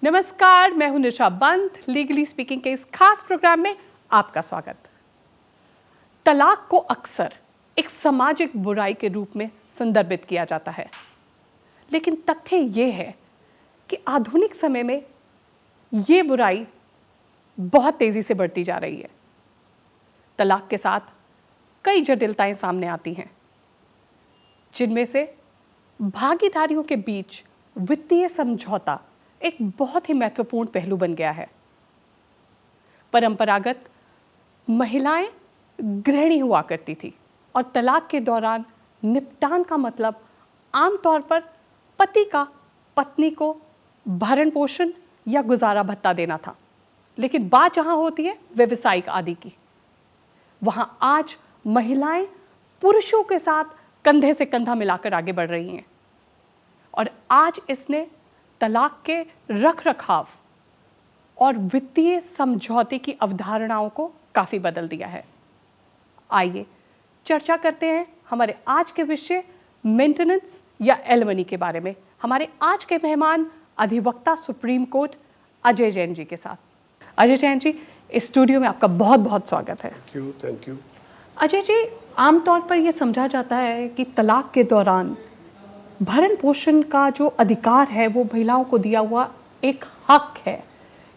नमस्कार, मैं हूं निशा बंद। लीगली स्पीकिंग के इस खास प्रोग्राम में आपका स्वागत। तलाक को अक्सर एक सामाजिक बुराई के रूप में संदर्भित किया जाता है, लेकिन तथ्य ये है कि आधुनिक समय में ये बुराई बहुत तेजी से बढ़ती जा रही है। तलाक के साथ कई जटिलताएं सामने आती हैं, जिनमें से भागीदारियों के बीच वित्तीय समझौता एक बहुत ही महत्वपूर्ण पहलू बन गया है। परंपरागत महिलाएं गृहिणी हुआ करती थी और तलाक के दौरान निपटान का मतलब आमतौर पर पति का पत्नी को भरण पोषण या गुजारा भत्ता देना था। लेकिन बात जहां होती है व्यावसायिक आदि की, वहां आज महिलाएं पुरुषों के साथ कंधे से कंधा मिलाकर आगे बढ़ रही हैं और आज इसने तलाक के रखरखाव और वित्तीय समझौते की अवधारणाओं को काफी बदल दिया है। आइए चर्चा करते हैं हमारे आज के विषय मेंटेनेंस या एलिमनी के बारे में हमारे आज के मेहमान अधिवक्ता सुप्रीम कोर्ट अजय जैन जी के साथ। अजय जैन जी, इस स्टूडियो में आपका बहुत बहुत स्वागत है। Thank you. अजय जी, आमतौर पर यह समझा जाता है कि तलाक के दौरान भरण पोषण का जो अधिकार है वो महिलाओं को दिया हुआ एक हक है।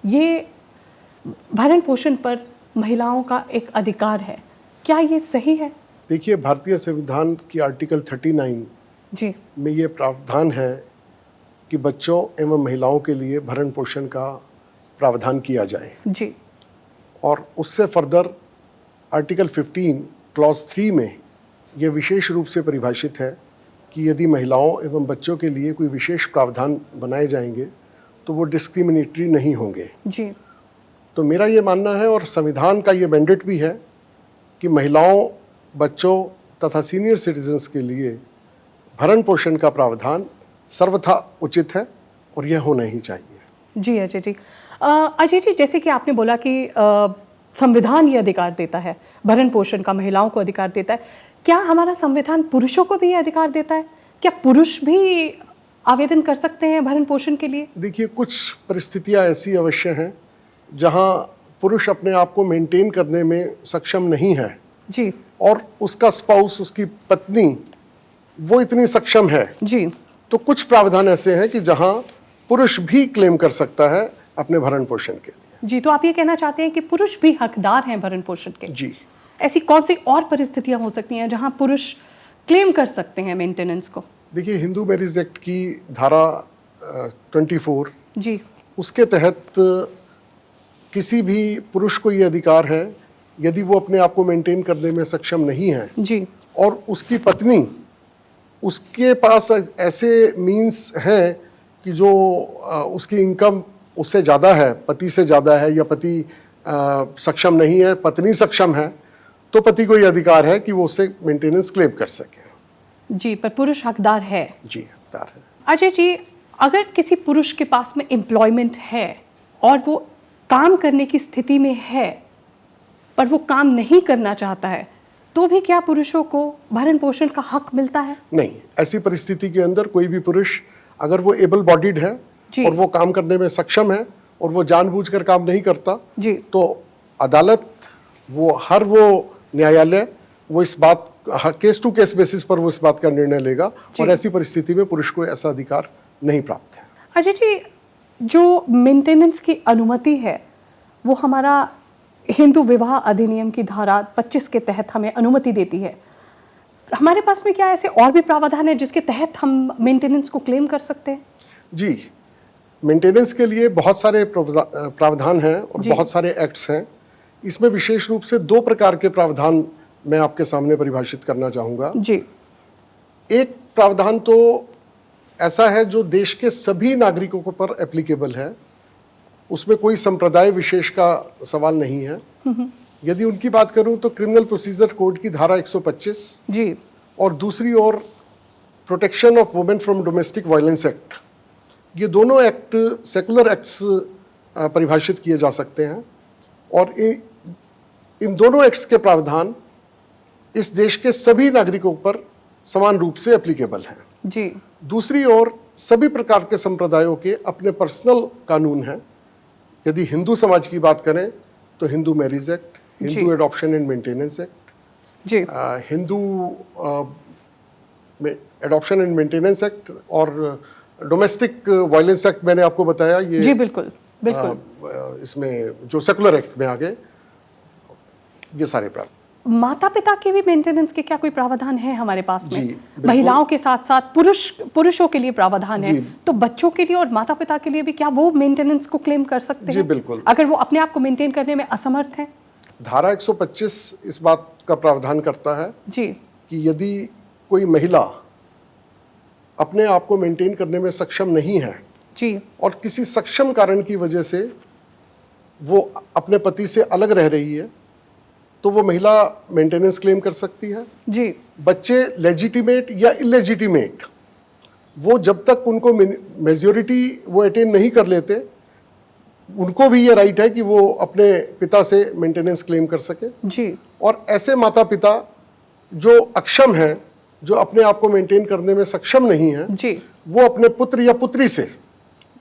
ये भरण पोषण पर महिलाओं का एक अधिकार है, क्या ये सही है? देखिए, भारतीय संविधान की आर्टिकल 39 जी में ये प्रावधान है कि बच्चों एवं महिलाओं के लिए भरण पोषण का प्रावधान किया जाए जी। और उससे फर्दर आर्टिकल 15 क्लॉज 3 में यह विशेष रूप से परिभाषित है कि यदि महिलाओं एवं बच्चों के लिए कोई विशेष प्रावधान बनाए जाएंगे तो वो डिस्क्रिमिनेटरी नहीं होंगे जी। तो मेरा ये मानना है और संविधान का ये मैंडेट भी है कि महिलाओं, बच्चों तथा सीनियर सिटीजन्स के लिए भरण पोषण का प्रावधान सर्वथा उचित है और यह होना ही चाहिए। जी अजय जी। अजय जी, जैसे कि आपने बोला कि संविधान ये अधिकार देता है, भरण पोषण का महिलाओं को अधिकार देता है, क्या हमारा संविधान पुरुषों को भी ये अधिकार देता है? क्या पुरुष भी आवेदन कर सकते हैं भरण पोषण के लिए? देखिए, कुछ परिस्थितियां ऐसी अवश्य हैं जहां पुरुष अपने आप को मेंटेन करने में सक्षम नहीं है जी, और उसका स्पाउस, उसकी पत्नी, वो इतनी सक्षम है जी, तो कुछ प्रावधान ऐसे हैं कि जहां पुरुष भी क्लेम कर सकता है अपने भरण पोषण के लिए। जी। तो आप ये कहना चाहते हैं कि पुरुष भी हकदार हैं भरण पोषण के? जी। ऐसी कौन सी और परिस्थितियां हो सकती हैं जहां पुरुष क्लेम कर सकते हैं मेंटेनेंस को? देखिए, हिंदू मैरिज एक्ट की धारा 24 जी, उसके तहत किसी भी पुरुष को ये अधिकार है, यदि वो अपने आप को मेंटेन करने में सक्षम नहीं है जी, और उसकी पत्नी, उसके पास ऐसे मीन्स हैं कि जो उसकी इनकम उससे ज़्यादा है, पति से ज़्यादा है, या पति सक्षम नहीं है, पत्नी सक्षम है, तो पति को ये अधिकार है कि वो उससे मेंटेनेंस क्लेम कर सके। जी, पर पुरुष हकदार है? जी, हकदार है। अजय जी, अगर किसी पुरुष के पास में एम्प्लॉयमेंट है और वो काम करने की स्थिति में है पर वो काम नहीं करना चाहता है, तो भी क्या पुरुषों को भरण पोषण का हक मिलता है? नहीं, ऐसी परिस्थिति के अंदर कोई भी पुरुष, अगर वो एबल बॉडीड है और वो काम करने में सक्षम है और वो जानबूझकर काम नहीं करता जी, तो अदालत, वो न्यायालय, वो इस बात, केस टू केस बेसिस पर वो इस बात का निर्णय लेगा और ऐसी परिस्थिति में पुरुष को ऐसा अधिकार नहीं प्राप्त है। अजय जी, जो मेंटेनेंस की अनुमति है वो हमारा हिंदू विवाह अधिनियम की धारा 25 के तहत हमें अनुमति देती है। हमारे पास में क्या ऐसे और भी प्रावधान है जिसके तहत हम मेंटेनेंस को क्लेम कर सकते हैं? जी, मेंटेनेंस के लिए बहुत सारे प्रावधान हैं और बहुत सारे एक्ट्स हैं। इसमें विशेष रूप से 2 प्रकार के प्रावधान मैं आपके सामने परिभाषित करना चाहूँगा। जी। एक प्रावधान तो ऐसा है जो देश के सभी नागरिकों पर एप्लीकेबल है, उसमें कोई संप्रदाय विशेष का सवाल नहीं है। यदि उनकी बात करूं तो क्रिमिनल प्रोसीजर कोड की धारा 125 जी, और दूसरी ओर protection of women from domestic violence act, ये दोनों एक्ट सेकुलर एक्ट्स परिभाषित किए जा सकते हैं और इन दोनों एक्ट्स के प्रावधान इस देश के सभी नागरिकों पर समान रूप से एप्लीकेबल हैं। जी। दूसरी ओर सभी प्रकार के संप्रदायों के अपने पर्सनल कानून हैं। यदि हिंदू समाज की बात करें तो Hindu marriage act, Hindu adoption and maintenance act, जी, Hindu adoption and maintenance act और डोमेस्टिक वायलेंस एक्ट मैंने आपको बताया। ये जी बिल्कुल बिल्कुल। इसमें जो सेकुलर एक्ट में आ गए ये सारे प्रावधान। माता पिता के भी मेंटेनेंस के क्या कोई प्रावधान है हमारे पास में? जी, बिल्कुल। महिलाओं के साथ साथ पुरुषों के लिए प्रावधान है, तो बच्चों के लिए और माता पिता के लिए भी क्या वो मेंटेनेंस को क्लेम कर सकते हैं? जी बिल्कुल। अगर वो अपने आप को मेंटेन करने में असमर्थ हैं? धारा 125 इस बात का प्रावधान करता है जी कि यदि कोई महिला अपने आप को मेंटेन करने में सक्षम नहीं है जी, और किसी सक्षम कारण की वजह से वो अपने पति से अलग रह रही है तो वो महिला मेंटेनेंस क्लेम कर सकती है। जी, बच्चे लेजिटिमेट या इलेजिटिमेट, वो जब तक उनको मेजोरिटी वो अटेन नहीं कर लेते, उनको भी ये राइट है कि वो अपने पिता से मेंटेनेंस क्लेम कर सके। जी, और ऐसे माता पिता जो अक्षम हैं, जो अपने आप को मेंटेन करने में सक्षम नहीं है, जी, वो अपने पुत्र या पुत्री से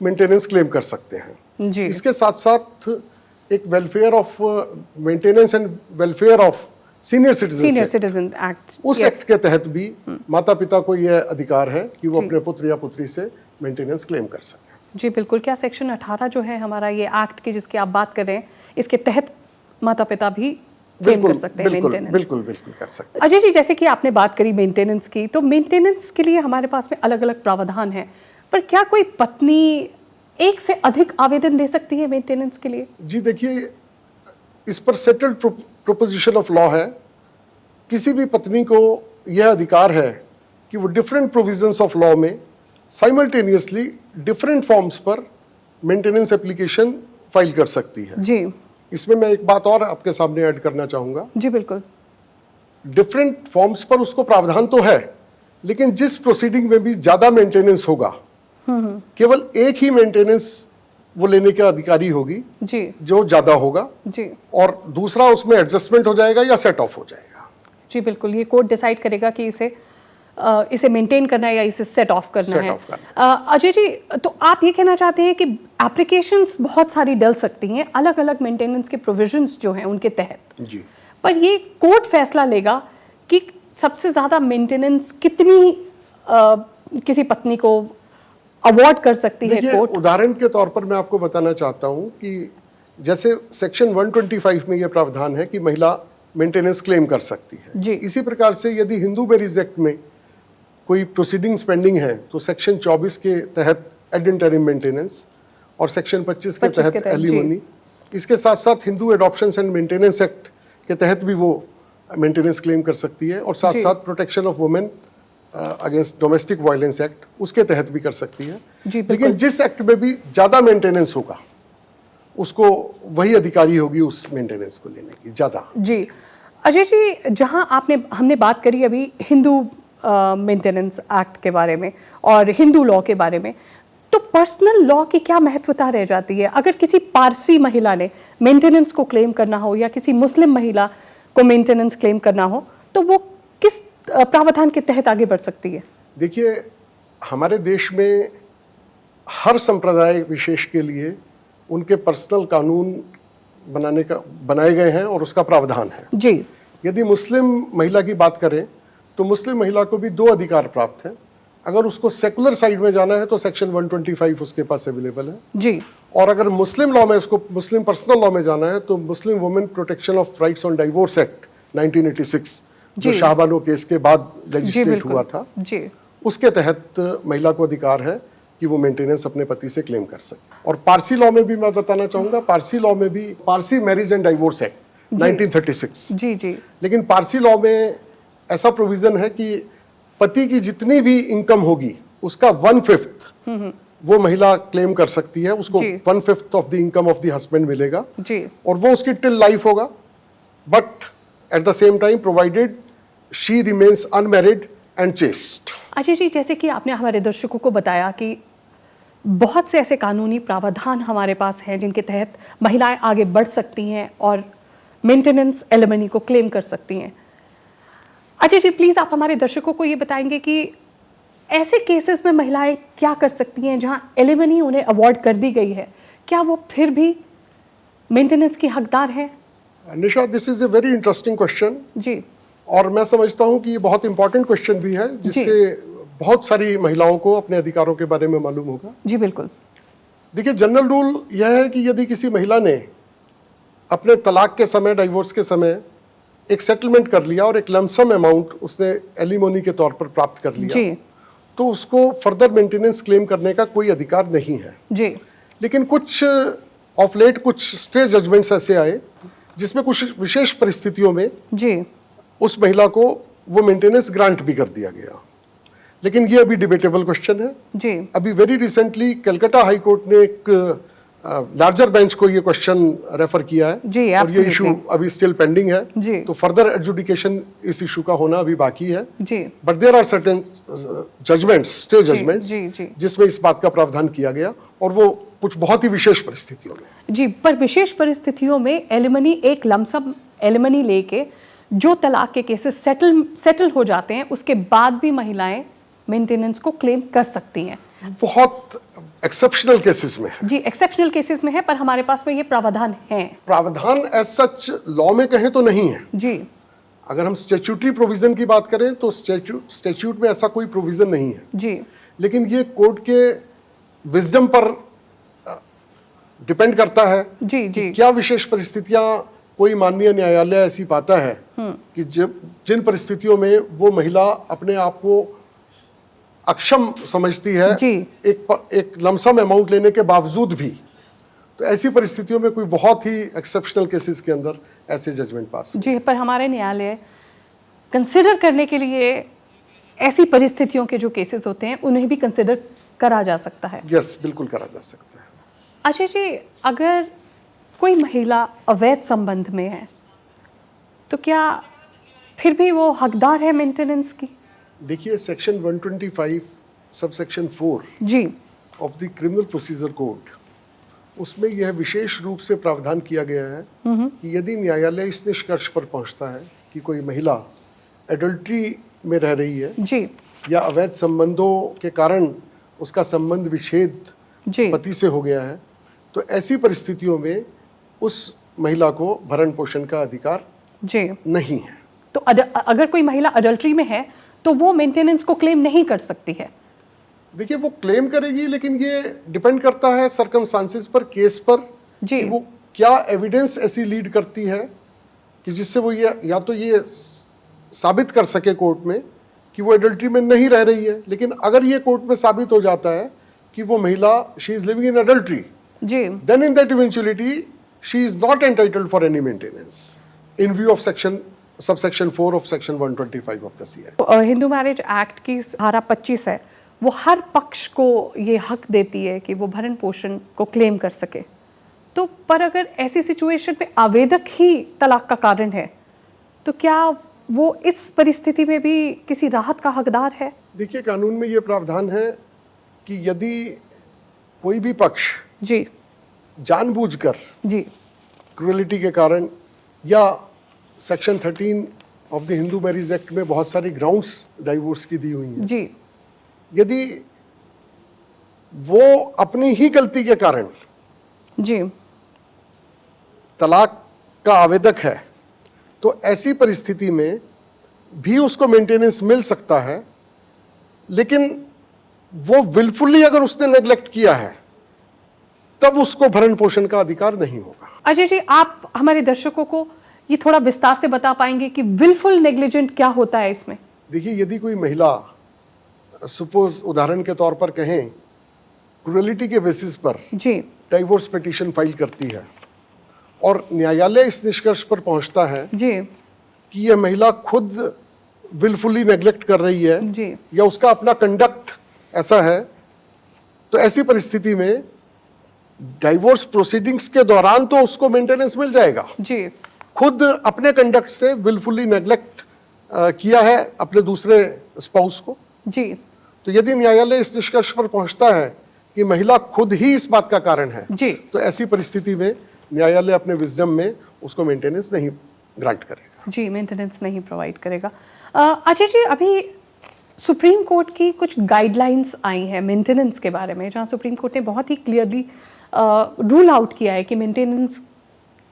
मेंटेनेंस क्लेम कर सकते हैं। जी, इसके साथ साथ एक welfare of maintenance and welfare of senior citizen act, उस एक्ट के तहत भी माता पिता को यह अधिकार है कि वो अपने पुत्र या पुत्री से मेंटेनेंस क्लेम कर सकें। जी बिल्कुल। क्या सेक्शन 18 जो है हमारा ये एक्ट की जिसकी आप बात कर रहे हैं, इसके तहत माता पिता भी क्लेम कर सकते हैं मेंटेनेंस? बिल्कुल बिल्कुल कर सकते हैं। अजय जी, जैसे कि आपने बात करी मेंटेनेंस की, तो मेंटेनेंस के लिए हमारे पास में अलग अलग प्रावधान है, पर क्या कोई पत्नी एक से अधिक आवेदन दे सकती है मेंटेनेंस के लिए? जी देखिए, इस पर सेटल्ड प्रोपोजिशन ऑफ लॉ है। किसी भी पत्नी को यह अधिकार है कि वो डिफरेंट प्रोविजंस ऑफ लॉ में साइमल्टेनियसली डिफरेंट फॉर्म्स पर मेंटेनेंस एप्लीकेशन फाइल कर सकती है। जी, इसमें मैं एक बात और आपके सामने ऐड करना चाहूँगा। जी बिल्कुल। डिफरेंट फॉर्म्स पर उसको प्रावधान तो है, लेकिन जिस प्रोसीडिंग में भी ज़्यादा मेंटेनेंस होगा, केवल एक ही मेंटेनेंस वो लेने के अधिकारी होगी जी, जो ज़्यादा होगा, जी, और दूसरा उसमें एडजस्टमेंट हो जाएगा या सेट ऑफ हो जाएगा। जी बिल्कुल। ये कोर्ट डिसाइड करेगा कि इसे मेंटेन करना है या इसे सेट ऑफ करना है। अजय जी, तो आप ये कहना चाहते हैं कि एप्लीकेशंस बहुत सारी डल सकती हैं अलग अलग मेंटेनेंस के प्रोविजंस जो हैं उनके तहत, जी, पर ये कोर्ट फैसला लेगा कि सबसे ज़्यादा मेंटेनेंस कितनी किसी पत्नी को अवॉर्ड कर सकती है कोर्ट? उदाहरण के तौर पर मैं आपको बताना चाहता हूं कि जैसे सेक्शन 125 में यह प्रावधान है कि महिला मेंटेनेंस क्लेम कर सकती है जी। इसी प्रकार से यदि हिंदू मैरिज एक्ट में कोई प्रोसीडिंग्स पेंडिंग है तो सेक्शन 24 के तहत एड इंटरिम मेंटेनेंस और सेक्शन 25 के तहत एलिमनी, इसके साथ साथ Hindu adoption and maintenance act के तहत भी वो मेंटेनेंस क्लेम कर सकती है, और साथ साथ protection of women against domestic violence act उसके तहत भी कर सकती है। लेकिन जिस एक्ट में भी ज़्यादा मेंटेनेंस होगा उसको वही अधिकारी होगी उस मेंटेनेंस को लेने की ज़्यादा। जी अजय जी, जहां हमने बात करी अभी हिंदू मेंटेनेंस एक्ट के बारे में और हिंदू लॉ के बारे में, तो पर्सनल लॉ की क्या महत्वता रह जाती है? अगर किसी पारसी महिला ने मेंटेनेंस को क्लेम करना हो या किसी मुस्लिम महिला को मेंटेनेंस क्लेम करना हो, तो वो किस प्रावधान के तहत आगे बढ़ सकती है? देखिए, हमारे देश में हर संप्रदाय विशेष के लिए उनके पर्सनल कानून बनाए गए हैं और उसका प्रावधान है। जी, यदि मुस्लिम महिला की बात करें तो मुस्लिम महिला को भी 2 अधिकार प्राप्त हैं। अगर उसको सेकुलर साइड में जाना है तो सेक्शन 125 उसके पास अवेलेबल है जी, और अगर मुस्लिम लॉ में उसको मुस्लिम पर्सनल लॉ में जाना है तो Muslim women protection of rights on divorce act 1986 जो शाहबानो केस के बाद लेजिस्लेट हुआ था जी, उसके तहत महिला को अधिकार है कि वो मेंटेनेंस अपने पति से क्लेम कर सके। और पारसी लॉ में भी मैं बताना चाहूंगा, पारसी लॉ में भी Parsi marriage and divorce act 1936, जी, जी, लेकिन पारसी लॉ में ऐसा प्रोविजन है कि पति की जितनी भी इनकम होगी उसका 1/5 वो महिला क्लेम कर सकती है, उसको 1/5 of the income of the husband मिलेगा जी, और वो उसकी टिल लाइफ होगा, but at the same time provided she remains unmarried and chaste. Ajay ji, जैसे कि आपने हमारे दर्शकों को बताया कि बहुत से ऐसे कानूनी प्रावधान हमारे पास हैं जिनके तहत महिलाएं आगे बढ़ सकती हैं और मेंटेनेंस एलिमनी को क्लेम कर सकती हैं। अजय जी, प्लीज़ आप हमारे दर्शकों को ये बताएंगे कि ऐसे केसेस में महिलाएं क्या कर सकती हैं जहां एलिमनी उन्हें अवॉर्ड कर दी गई है? क्या वो फिर भी मेंटेनेंस की हकदार है? Nisha, this is a very interesting question जी और मैं समझता हूँ कि ये बहुत इंपॉर्टेंट क्वेश्चन भी है जिससे बहुत सारी महिलाओं को अपने अधिकारों के बारे में मालूम होगा। जी बिल्कुल। देखिए, जनरल रूल यह है कि यदि किसी महिला ने अपने तलाक के समय, डाइवोर्स के समय एक सेटलमेंट कर लिया और एक लमसम अमाउंट उसने एलिमोनी के तौर पर प्राप्त कर लिया जी तो उसको फर्दर मेंटेनेंस क्लेम करने का कोई अधिकार नहीं है। जी लेकिन कुछ ऑफ लेट कुछ स्टे जजमेंट्स ऐसे आए जिसमें कुछ विशेष परिस्थितियों में जी उस महिला को वो मेंटेनेंस ग्रांट भी कर दिया गया। लेकिन ये अभी डिबेटेबल क्वेश्चन है। जी अभी very recently Calcutta high court ने एक लार्जर बेंच को ये क्वेश्चन रेफर किया है जी, और ये absolutely. इशू अभी स्टिल पेंडिंग जी। है, तो फर्दर एडजुडिकेशन इस इशू का होना अभी बाकी है। जी but there are certain judgments, stay judgments, जी, जी। जिसमें इस बात का प्रावधान किया गया और वो कुछ बहुत ही विशेष परिस्थितियों में। जी, पर विशेष परिस्थितियों में एलिमनी, एक लमसम एलिमनी लेके जो तलाक के केसेस सेटल हो जाते हैं उसके बाद भी महिलाएं मेंटेनेंस को क्लेम कर सकती हैं। बहुत एक्सेप्शनल केसेस में है। जी, एक्सेप्शनल केसेस में है, पर हमारे पास में ये प्रावधान है। प्रावधान एज सच लॉ में कहें तो नहीं है। जी अगर हम स्टैट्यूटरी प्रोविजन की बात करें तो स्टैट्यूट में ऐसा कोई प्रोविजन नहीं है। जी लेकिन ये कोर्ट के विजडम पर डिपेंड करता है जी जी कि क्या विशेष परिस्थितियां कोई माननीय न्यायालय ऐसी पाता है कि जिन परिस्थितियों में वो महिला अपने आप को अक्षम समझती है जी। एक लमसम अमाउंट लेने के बावजूद भी, तो ऐसी परिस्थितियों में कोई बहुत ही एक्सेप्शनल केसेस के अंदर ऐसे जजमेंट पास। जी, पर हमारे न्यायालय कंसिडर करने के लिए ऐसी परिस्थितियों के जो केसेस होते हैं उन्हें भी कंसिडर करा जा सकता है। यस, बिल्कुल करा जा सकता है। अच्छा जी, अगर कोई महिला अवैध संबंध में है तो क्या फिर भी वो हकदार है मेंटेनेंस की? देखिए, सेक्शन 125 सबसेक्शन 4 जी of the criminal procedure code, उसमें यह विशेष रूप से प्रावधान किया गया है कि यदि न्यायालय इस निष्कर्ष पर पहुंचता है कि कोई महिला एडल्ट्री में रह रही है जी या अवैध संबंधों के कारण उसका संबंध विच्छेद जी पति से हो गया है, तो ऐसी परिस्थितियों में उस महिला को भरण पोषण का अधिकार जी। नहीं है। तो अगर कोई महिला अडल्ट्री में है तो वो मेंटेनेंस को क्लेम नहीं कर सकती है? देखिए, वो क्लेम करेगी, लेकिन ये डिपेंड करता है सर्कमस्टांसेस पर, केस पर, जी। कि वो क्या एविडेंस ऐसी लीड करती है कि जिससे वो ये या तो ये साबित कर सके कोर्ट में कि वो एडल्ट्री में नहीं रह रही है। लेकिन अगर ये कोर्ट में साबित हो जाता है कि वो महिला she is living in adultery, जी then in that eventuality she is not entitled for any maintenance in view of subsection 4 of section 125 of the CRA। Hindu marriage act की धारा 25 है, वो हर पक्ष को ये हक देती है कि वो भरण पोषण को क्लेम कर सके। तो पर अगर ऐसी सिचुएशन में आवेदक ही तलाक का कारण है तो क्या वो इस परिस्थिति में भी किसी राहत का हकदार है? देखिए, कानून में ये प्रावधान है कि यदि कोई भी पक्ष जी जानबूझकर जी क्रूएलिटी के कारण या section 13 of the Hindu marriage act में बहुत सारी ग्राउंड्स डाइवोर्स की दी हुई हैं, जी यदि वो अपनी ही गलती के कारण जी तलाक का आवेदक है, तो ऐसी परिस्थिति में भी उसको मेंटेनेंस मिल सकता है। लेकिन वो विलफुली अगर उसने नेग्लेक्ट किया है तब उसको भरण पोषण का अधिकार नहीं होगा। अजय जी, आप हमारे दर्शकों को ये थोड़ा विस्तार से बता पाएंगे कि विलफुल नेग्लिजेंट क्या होता है इसमें? देखिए, यदि कोई महिला सपोज उदाहरण के तौर पर कहें क्रूएलिटी के बेसिस पर जी डाइवोर्स पिटीशन फाइल करती है और न्यायालय इस निष्कर्ष पर पहुंचता है जी कि यह महिला खुद विलफुली नेग्लेक्ट कर रही है जी या उसका अपना कंडक्ट ऐसा है, तो ऐसी परिस्थिति में डाइवोर्स प्रोसीडिंग्स के दौरान तो उसको मेंटेनेंस मिल जाएगा। जी खुद अपने कंडक्ट से विलफुली नेग्लेक्ट किया है अपने दूसरे स्पाउस को, जी तो यदि न्यायालय इस निष्कर्ष पर पहुंचता है कि महिला खुद ही इस बात का कारण है, जी तो ऐसी परिस्थिति में न्यायालय अपने विजडम में उसको मेंटेनेंस नहीं ग्रांट करेगा। जी, मेंटेनेंस नहीं प्रोवाइड करेगा। अजय जी, अभी सुप्रीम कोर्ट की कुछ गाइडलाइंस आई हैं मेंटेनेंस के बारे में, जहां सुप्रीम कोर्ट ने बहुत ही क्लियरली रूल आउट किया है कि मेंटेनेंस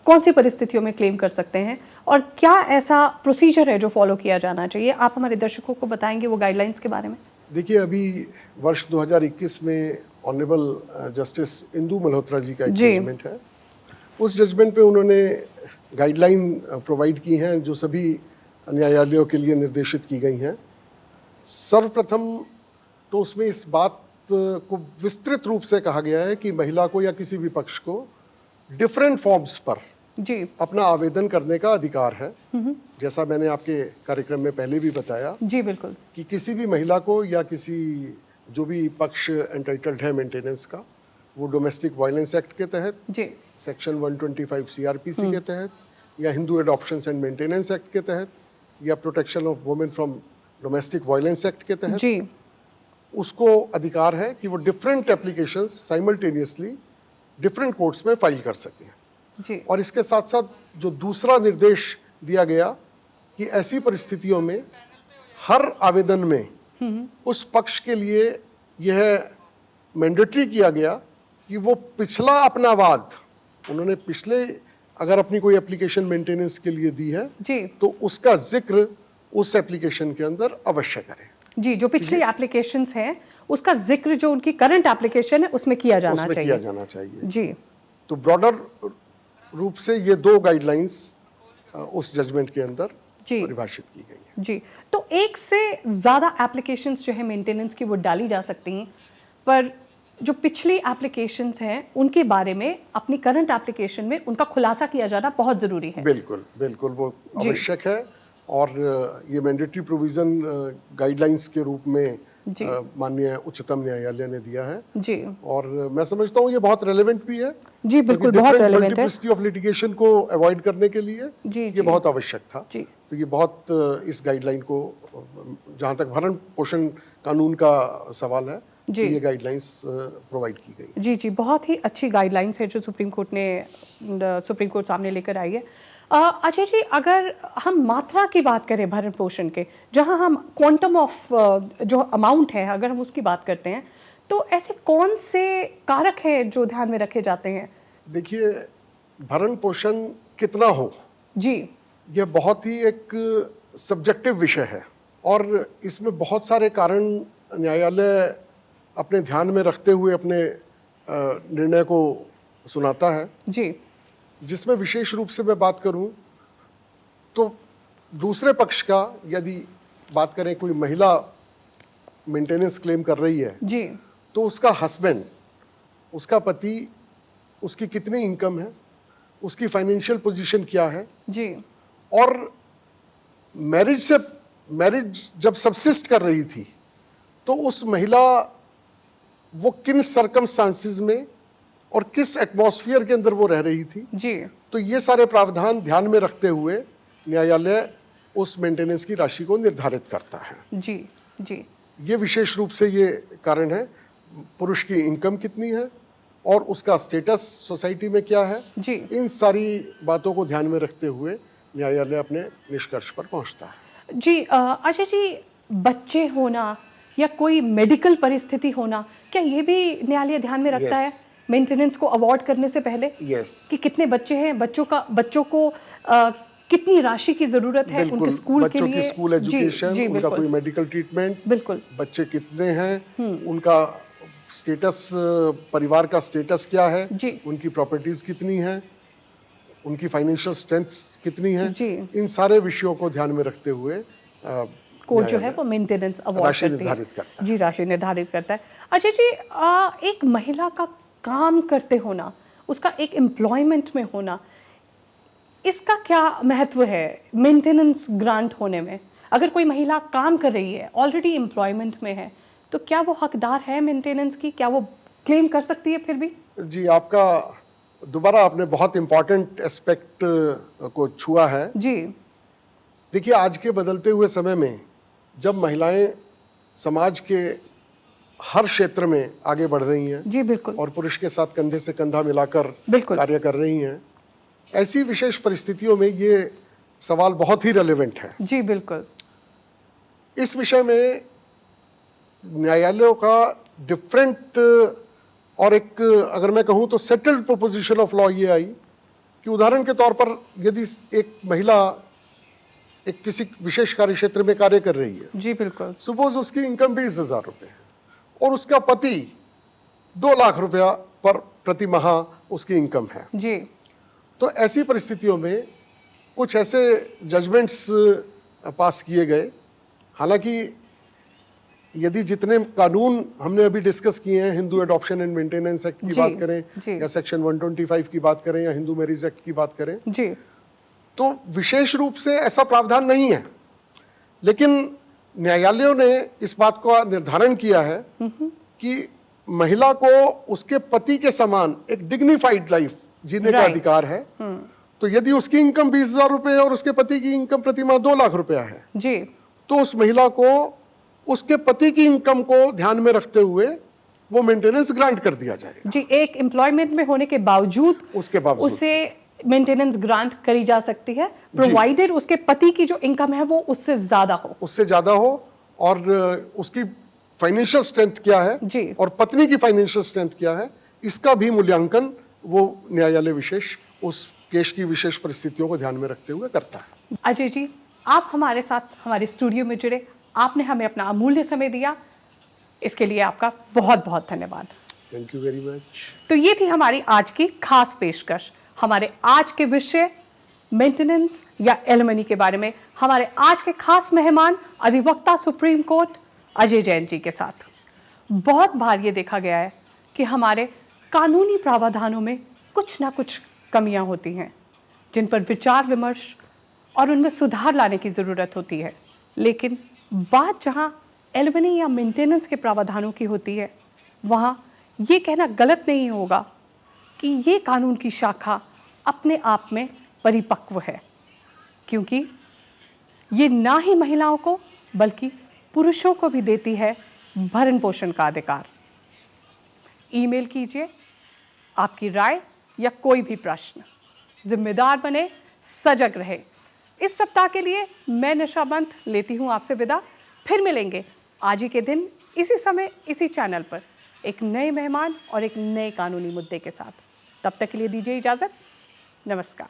कौन सी परिस्थितियों में क्लेम कर सकते हैं और क्या ऐसा प्रोसीजर है जो फॉलो किया जाना चाहिए। आप हमारे दर्शकों को बताएंगे वो गाइडलाइंस के बारे में। देखिए, अभी वर्ष 2021 में ऑनरेबल जस्टिस इंदु मल्होत्रा जी का एक जजमेंट है। उस जजमेंट पे उन्होंने गाइडलाइन प्रोवाइड की हैं जो सभी न्यायालयों के लिए निर्देशित की गई हैं। सर्वप्रथम तो उसमें इस बात को विस्तृत रूप से कहा गया है कि महिला को या किसी भी पक्ष को डिफरेंट फॉर्म्स पर जी अपना आवेदन करने का अधिकार है। जैसा मैंने आपके कार्यक्रम में पहले भी बताया जी बिल्कुल कि किसी भी महिला को या किसी जो भी पक्ष एंटाइटल्ड है मेंटेनेंस का, वो डोमेस्टिक वायलेंस एक्ट के तहत, जी सेक्शन 125 सीआरपीसी के तहत, या हिंदू एडॉप्शंस एंड मेंटेनेंस एक्ट के तहत, या protection of women from domestic violence act के तहत जी उसको अधिकार है कि वो different applications simultaneously different courts में फाइल कर सके। जी और इसके साथ साथ जो दूसरा निर्देश दिया गया कि ऐसी परिस्थितियों में हर आवेदन में उस पक्ष के लिए यह मैंडेटरी किया गया कि वो पिछला अपना वाद, उन्होंने पिछले अगर अपनी कोई एप्लीकेशन मेंटेनेंस के लिए दी है जी तो उसका जिक्र उस एप्लीकेशन के अंदर अवश्य करें। जी जो पिछली एप्लीकेशंस हैं उसका जिक्र जो उनकी करंट एप्लीकेशन है उसमें किया जाना उसमें चाहिए। किया जाना चाहिए। जी तो ब्रॉडर रूप से ये दो गाइडलाइंस उस जजमेंट के अंदर जी परिभाषित की गई है। जी तो एक से ज़्यादा एप्लीकेशंस जो है मेंटेनेंस की वो डाली जा सकती हैं, पर जो पिछली एप्लीकेशंस हैं उनके बारे में अपनी करंट एप्लीकेशन में उनका खुलासा किया जाना बहुत ज़रूरी है। बिल्कुल बिल्कुल वो आवश्यक है। और ये मैंडेटरी प्रोविज़न गाइडलाइंस के रूप में माननीय उच्चतम न्यायालय ने दिया है। जी और मैं समझता हूँ ये बहुत रेलेवेंट भी है। जी बिल्कुल बहुत रेलेवेंट है। मल्टीप्लिसिटी ऑफ लिटिगेशन को अवॉइड करने के लिए जी ये बहुत आवश्यक था। जी तो ये बहुत इस गाइडलाइन को, जहाँ तक भरण पोषण कानून का सवाल है, तो ये गाइडलाइंस प्रोवाइड की गई। जी जी बहुत ही अच्छी गाइडलाइंस है जो सुप्रीम कोर्ट सामने लेकर आई है। अजय जी, अगर हम मात्रा की बात करें भरण पोषण के, जहां हम क्वांटम ऑफ जो अमाउंट है अगर हम उसकी बात करते हैं, तो ऐसे कौन से कारक हैं जो ध्यान में रखे जाते हैं? देखिए, भरण पोषण कितना हो जी यह बहुत ही एक सब्जेक्टिव विषय है और इसमें बहुत सारे कारण न्यायालय अपने ध्यान में रखते हुए अपने निर्णय को सुनाता है। जी जिसमें विशेष रूप से मैं बात करूं तो दूसरे पक्ष का, यदि बात करें कोई महिला मेंटेनेंस क्लेम कर रही है जी तो उसका हस्बैंड, उसका पति, उसकी कितनी इनकम है, उसकी फाइनेंशियल पोजीशन क्या है जी और मैरिज जब सबसिस्ट कर रही थी तो उस महिला वो किन सर्कमस्टांसिस में और किस एटमॉस्फेयर के अंदर वो रह रही थी। जी तो ये सारे प्रावधान ध्यान में रखते हुए न्यायालय उस मेंटेनेंस की राशि को निर्धारित करता है। जी जी ये विशेष रूप से ये कारण है, पुरुष की इनकम कितनी है और उसका स्टेटस सोसाइटी में क्या है। जी इन सारी बातों को ध्यान में रखते हुए न्यायालय अपने निष्कर्ष पर पहुंचता है। जी अजय जी, बच्चे होना या कोई मेडिकल परिस्थिति होना, क्या ये भी न्यायालय ध्यान में रखता है मेंटेनेंस को अवार्ड करने से पहले? कि कितने बच्चे हैं, बच्चों को कितनी राशि की जरूरत है उनके स्कूल के लिए, बच्चों की स्कूल एजुकेशन, उनका कोई मेडिकल ट्रीटमेंट, बिल्कुल बच्चे कितने हैं, उनका स्टेटस, परिवार का स्टेटस क्या है, उनकी प्रॉपर्टीज कितनी हैं, उनकी फाइनेंशियल स्ट्रेंथ कितनी है, इन सारे विषयों को ध्यान में रखते हुए कोर्ट जो है वो मेंटेनेंस अवार्ड निर्धारित करता है। जी राशि निर्धारित करता है। अजय जी, एक महिला का काम करते होना, उसका एक एम्प्लॉयमेंट में होना, इसका क्या महत्व है मेंटेनेंस ग्रांट होने में? अगर कोई महिला काम कर रही है, ऑलरेडी एम्प्लॉयमेंट में है, तो क्या वो हकदार है मेंटेनेंस की? क्या वो क्लेम कर सकती है फिर भी? जी, दोबारा आपने बहुत इंपॉर्टेंट एस्पेक्ट को छुआ है। जी देखिए, आज के बदलते हुए समय में जब महिलाएं समाज के हर क्षेत्र में आगे बढ़ रही हैं, जी बिल्कुल, और पुरुष के साथ कंधे से कंधा मिलाकर बिल्कुल कार्य कर रही हैं, ऐसी विशेष परिस्थितियों में ये सवाल बहुत ही रेलेवेंट है। जी बिल्कुल। इस विषय में न्यायालयों का डिफरेंट और एक अगर मैं कहूँ तो सेटल्ड प्रोपोजिशन ऑफ लॉ ये आई कि उदाहरण के तौर पर यदि एक महिला एक किसी विशेष कार्य क्षेत्र में कार्य कर रही है, जी बिल्कुल, सपोज उसकी इनकम 20,000 रुपये है और उसका पति 2 लाख रुपया पर प्रति माह उसकी इनकम है जी, तो ऐसी परिस्थितियों में कुछ ऐसे जजमेंट्स पास किए गए। हालांकि यदि जितने कानून हमने अभी डिस्कस किए हैं, Hindu adoption and maintenance act की बात करें या सेक्शन 125 की बात करें या हिंदू मैरिज एक्ट की बात करें जी, तो विशेष रूप से ऐसा प्रावधान नहीं है, लेकिन न्यायालयों ने इस बात का निर्धारण किया है कि महिला को उसके पति के समान एक डिग्निफाइड लाइफ जीने का अधिकार है। तो यदि उसकी इनकम 20,000 रुपये है और उसके पति की इनकम प्रति माह 2 लाख रुपया है जी, तो उस महिला को उसके पति की इनकम को ध्यान में रखते हुए वो मेंटेनेंस ग्रांट कर दिया जाएगा। जी, एक एम्प्लॉयमेंट में होने के बावजूद उसे मेंटेनेंस ग्रांट करी जा सकती है, प्रोवाइडेड उसके पति की जो इनकम है वो उससे ज्यादा हो और उसकी फाइनेंशियल स्ट्रेंथ क्या है जी, और पत्नी की फाइनेंशियल स्ट्रेंथ क्या है, इसका भी मूल्यांकन वो न्यायालय विशेष उस केस की विशेष परिस्थितियों को ध्यान में रखते हुए करता है। अजय जी, आप हमारे साथ हमारे स्टूडियो में जुड़े, आपने हमें अपना अमूल्य समय दिया, इसके लिए आपका बहुत बहुत धन्यवाद। Thank you very much. तो ये थी हमारी आज की खास पेशकश। हमारे आज के विषय मेंटेनेंस या एलिमनी के बारे में हमारे आज के खास मेहमान अधिवक्ता सुप्रीम कोर्ट अजय जैन जी के साथ। बहुत बार ये देखा गया है कि हमारे कानूनी प्रावधानों में कुछ ना कुछ कमियां होती हैं जिन पर विचार विमर्श और उनमें सुधार लाने की ज़रूरत होती है, लेकिन बात जहां एलिमनी या मेंटेनेंस के प्रावधानों की होती है वहां ये कहना गलत नहीं होगा कि ये कानून की शाखा अपने आप में परिपक्व है, क्योंकि ये ना ही महिलाओं को बल्कि पुरुषों को भी देती है भरण पोषण का अधिकार। ईमेल कीजिए आपकी राय या कोई भी प्रश्न। जिम्मेदार बने, सजग रहे। इस सप्ताह के लिए मैं निशा पंत लेती हूँ आपसे विदा। फिर मिलेंगे आज ही के दिन इसी समय इसी चैनल पर एक नए मेहमान और एक नए कानूनी मुद्दे के साथ। तब तक के लिए दीजिए इजाज़त। नमस्कार।